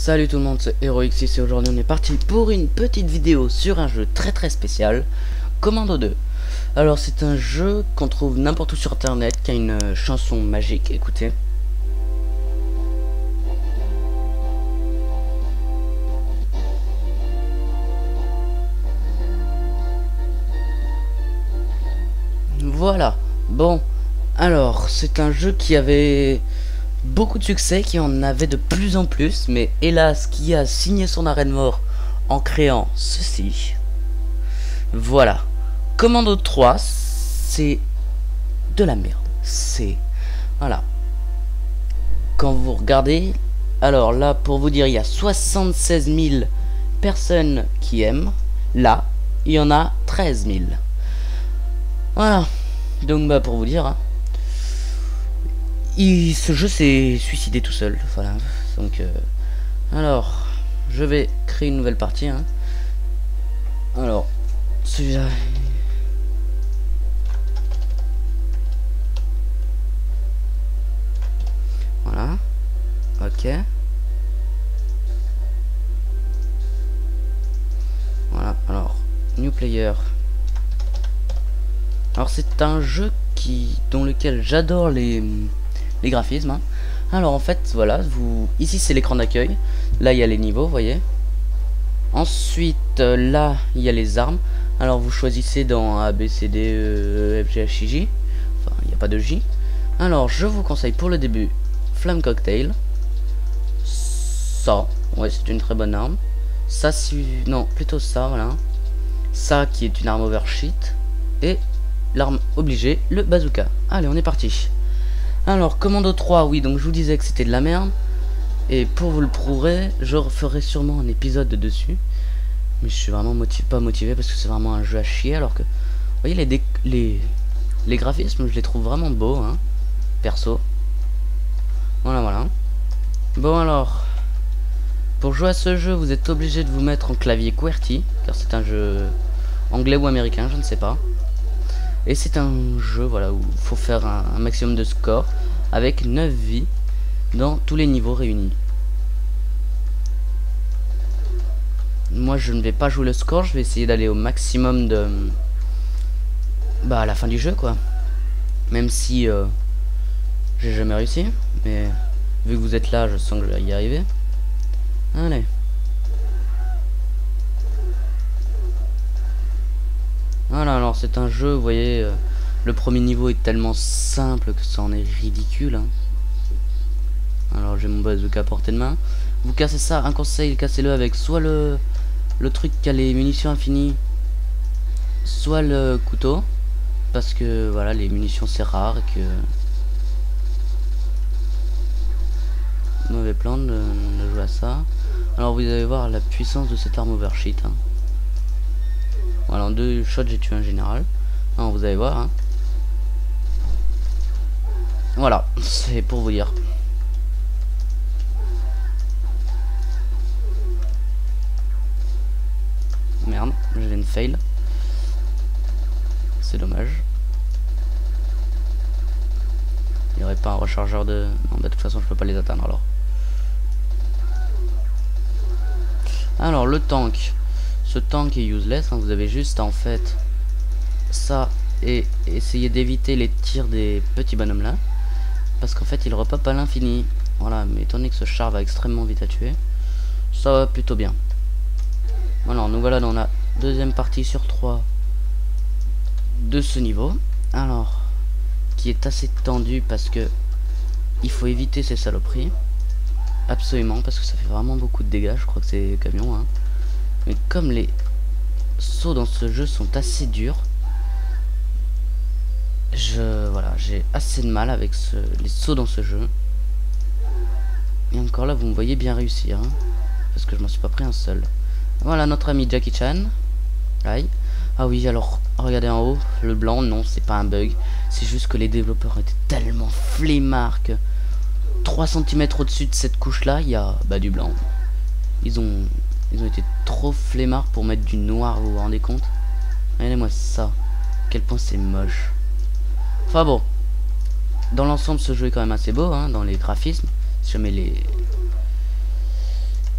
Salut tout le monde, c'est HeroX et aujourd'hui on est parti pour une petite vidéo sur un jeu très spécial, Commando 2. Alors c'est un jeu qu'on trouve n'importe où sur internet, qui a une chanson magique, écoutez. Voilà, bon, alors c'est un jeu qui avait beaucoup de succès, qui en avait de plus en plus, mais hélas, qui a signé son arrêt de mort en créant ceci. Voilà, Commando 3, c'est de la merde. C'est... Voilà. Quand vous regardez, alors là, pour vous dire, il y a 76 000 personnes qui aiment. Là, il y en a 13 000. Voilà. Donc, bah, pour vous dire... Hein, ce jeu s'est suicidé tout seul. Voilà. Donc, alors, je vais créer une nouvelle partie. Hein. Alors, celui-là... Voilà. Ok. Voilà. Alors, new player. Alors, c'est un jeu dans lequel j'adore les graphismes. Hein. Alors, en fait, voilà. Ici, c'est l'écran d'accueil. Là, il y a les niveaux, vous voyez. Ensuite, là, il y a les armes. Alors, vous choisissez dans A, B, C, D, E, F, G, H, I, J. Enfin, il n'y a pas de J. Alors, je vous conseille pour le début Flamme Cocktail. Ça, ouais, c'est une très bonne arme. Ça, non, plutôt ça, voilà. Ça qui est une arme oversheet. Et l'arme obligée, le bazooka. Allez, on est parti. Alors, Commando 3, oui, donc je vous disais que c'était de la merde. Et pour vous le prouver, je ferai sûrement un épisode dessus. Mais je suis vraiment pas motivé parce que c'est vraiment un jeu à chier. Alors que, vous voyez, les graphismes, je les trouve vraiment beaux, hein, perso. Voilà. Bon alors, pour jouer à ce jeu, vous êtes obligé de vous mettre en clavier QWERTY, car c'est un jeu anglais ou américain, je ne sais pas. Et c'est un jeu, voilà, où il faut faire un maximum de score avec 9 vies dans tous les niveaux réunis. Moi, je ne vais pas jouer le score, je vais essayer d'aller au maximum de... Bah, à la fin du jeu, quoi. Même si... j'ai jamais réussi, mais vu que vous êtes là, je sens que je vais y arriver. Allez. Voilà, alors c'est un jeu, vous voyez, le premier niveau est tellement simple que ça en est ridicule. Hein. Alors j'ai mon bazooka à portée de main. Vous cassez ça, un conseil, cassez-le avec soit le truc qui a les munitions infinies, soit le couteau. Parce que voilà, les munitions c'est rare et que... Mauvais plan de jouer à ça. Alors vous allez voir la puissance de cette arme oversheet. Hein. Voilà, en 2 shots j'ai tué un général. Alors, vous allez voir. Hein. Voilà, c'est pour vous dire. Merde, je viens de fail. C'est dommage. Il n'y aurait pas un rechargeur de... Non, bah, de toute façon je peux pas les atteindre alors. Alors le tank, ce tank est useless, hein, vous avez juste en fait ça et essayer d'éviter les tirs des petits bonhommes là, parce qu'en fait il repop à l'infini. Voilà, mais étant donné que ce char va extrêmement vite à tuer, ça va plutôt bien. Voilà, nous voilà dans la deuxième partie sur 3 de ce niveau. Alors, qui est assez tendu parce que il faut éviter ces saloperies. Absolument, parce que ça fait vraiment beaucoup de dégâts. Je crois que c'est camion, hein. Mais comme les sauts dans ce jeu sont assez durs, voilà, j'ai assez de mal avec les sauts dans ce jeu. Et encore là, vous me voyez bien réussir, hein, parce que je m'en suis pas pris un seul. Voilà notre ami Jackie Chan. Aïe. Ah oui, alors regardez en haut, le blanc, non, c'est pas un bug. C'est juste que les développeurs étaient tellement flemmards que 3 cm au-dessus de cette couche là, il y a du blanc. Ils ont été trop flemmards pour mettre du noir, vous vous rendez compte? Regardez-moi ça, à quel point c'est moche. Enfin bon, dans l'ensemble ce jeu est quand même assez beau, hein, dans les graphismes. Si jamais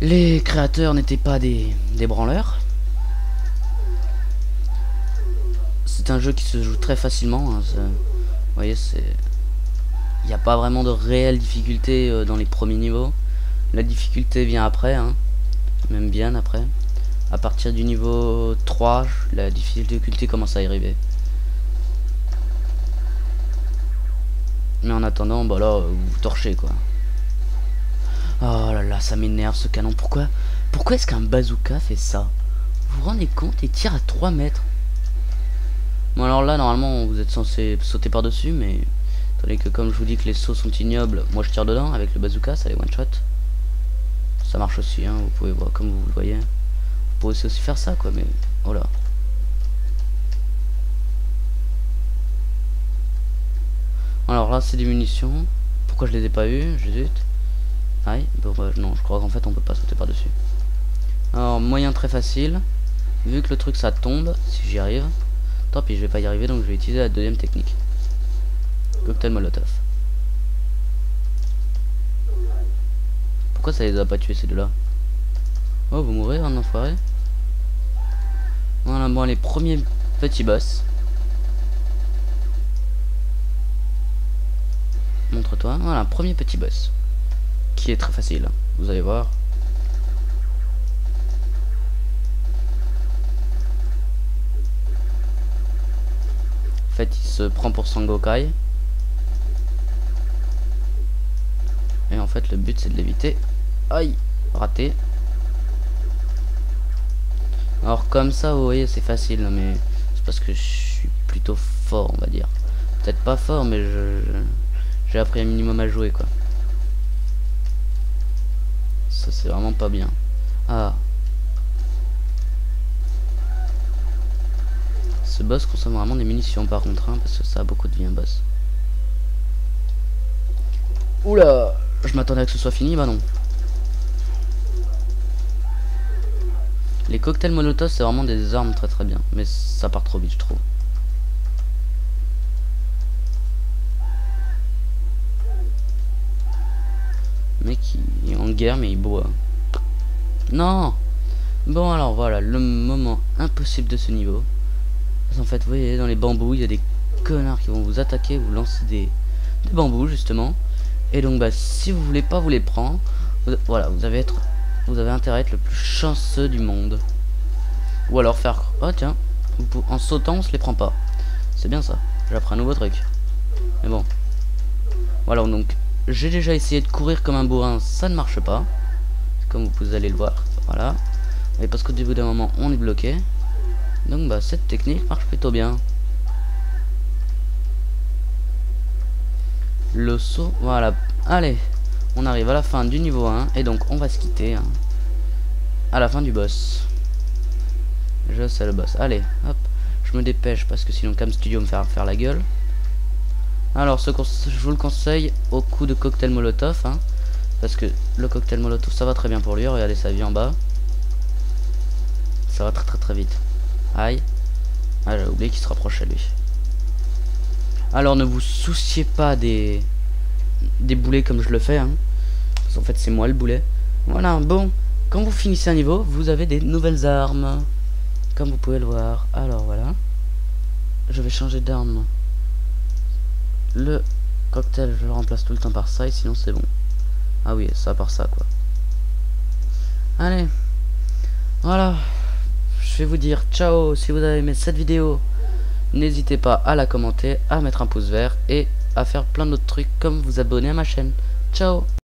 Les créateurs n'étaient pas des branleurs. C'est un jeu qui se joue très facilement, hein, vous voyez, c'est... Il n'y a pas vraiment de réelle difficulté dans les premiers niveaux. La difficulté vient après, hein, même bien après. À partir du niveau 3, la difficulté commence à y arriver. Mais en attendant, bah là, vous torchez quoi. Oh là là, ça m'énerve ce canon. Pourquoi est-ce qu'un bazooka fait ça? Vous vous rendez compte? Il tire à 3 mètres. Bon alors là, normalement, vous êtes censé sauter par-dessus, mais... Attendez que comme je vous dis que les sauts sont ignobles, moi je tire dedans avec le bazooka, ça les one-shot. Ça marche aussi, hein, vous pouvez voir comme vous le voyez. Vous pouvez aussi faire ça quoi, mais... Oh là. Alors là, c'est des munitions. Pourquoi je les ai pas eu? J'hésite. Aïe, bon, bah, non, je crois qu'en fait on peut pas sauter par-dessus. Alors, moyen très facile. Vu que le truc ça tombe, si j'y arrive. Tant pis, je vais pas y arriver, donc je vais utiliser la deuxième technique. Cocktail Molotov. Pourquoi ça les a pas tués ces deux-là? Oh, vous mourrez, un enfoiré. Voilà, bon, les premiers petits boss. Montre-toi. Voilà, premier petit boss. Qui est très facile, vous allez voir. En fait, il se prend pour Sangokai. Et en fait, le but c'est de l'éviter. Aïe, raté. Alors comme ça, vous voyez, c'est facile, mais c'est parce que je suis plutôt fort, on va dire. Peut-être pas fort, mais j'ai appris un minimum à jouer, quoi. Ça, c'est vraiment pas bien. Ah. Ce boss consomme vraiment des munitions, par contre, hein, parce que ça a beaucoup de vie, un boss. Oula, je m'attendais à que ce soit fini, bah non. Les cocktails Molotov, c'est vraiment des armes très très bien, mais ça part trop vite, je trouve. Le mec il est en guerre, mais il boit. Non. Bon alors voilà, le moment impossible de ce niveau. Parce qu'en fait, vous voyez, dans les bambous, il y a des connards qui vont vous attaquer, vous lancer des bambous justement. Et donc bah si vous voulez pas vous les prendre, voilà, vous avez intérêt à être le plus chanceux du monde. Ou alors faire, oh tiens, en sautant on se les prend pas. C'est bien ça, j'apprends un nouveau truc. Mais bon. Voilà, donc j'ai déjà essayé de courir comme un bourrin, ça ne marche pas. Comme vous allez le voir, voilà. Et parce qu'au début d'un moment on est bloqué. Donc bah cette technique marche plutôt bien. Le saut, voilà. Allez, on arrive à la fin du niveau 1 et donc on va se quitter hein, à la fin du boss. Je sais le boss. Allez, hop, je me dépêche parce que sinon Cam Studio me faire la gueule. Alors je vous le conseille au coup de cocktail Molotov hein, parce que le cocktail Molotov ça va très bien pour lui. Regardez sa vie en bas. Ça va très très très vite. Aïe. Ah, j'ai oublié qu'il se rapprochait lui. Alors ne vous souciez pas des boulets comme je le fais hein. Parce qu'en fait c'est moi le boulet. Voilà, bon, quand vous finissez un niveau, vous avez des nouvelles armes. Comme vous pouvez le voir. Alors voilà. Je vais changer d'arme. Le cocktail, je le remplace tout le temps par ça et sinon c'est bon. Ah oui, ça par ça quoi. Allez. Voilà. Je vais vous dire ciao si vous avez aimé cette vidéo. N'hésitez pas à la commenter, à mettre un pouce vert et à faire plein d'autres trucs comme vous abonner à ma chaîne. Ciao.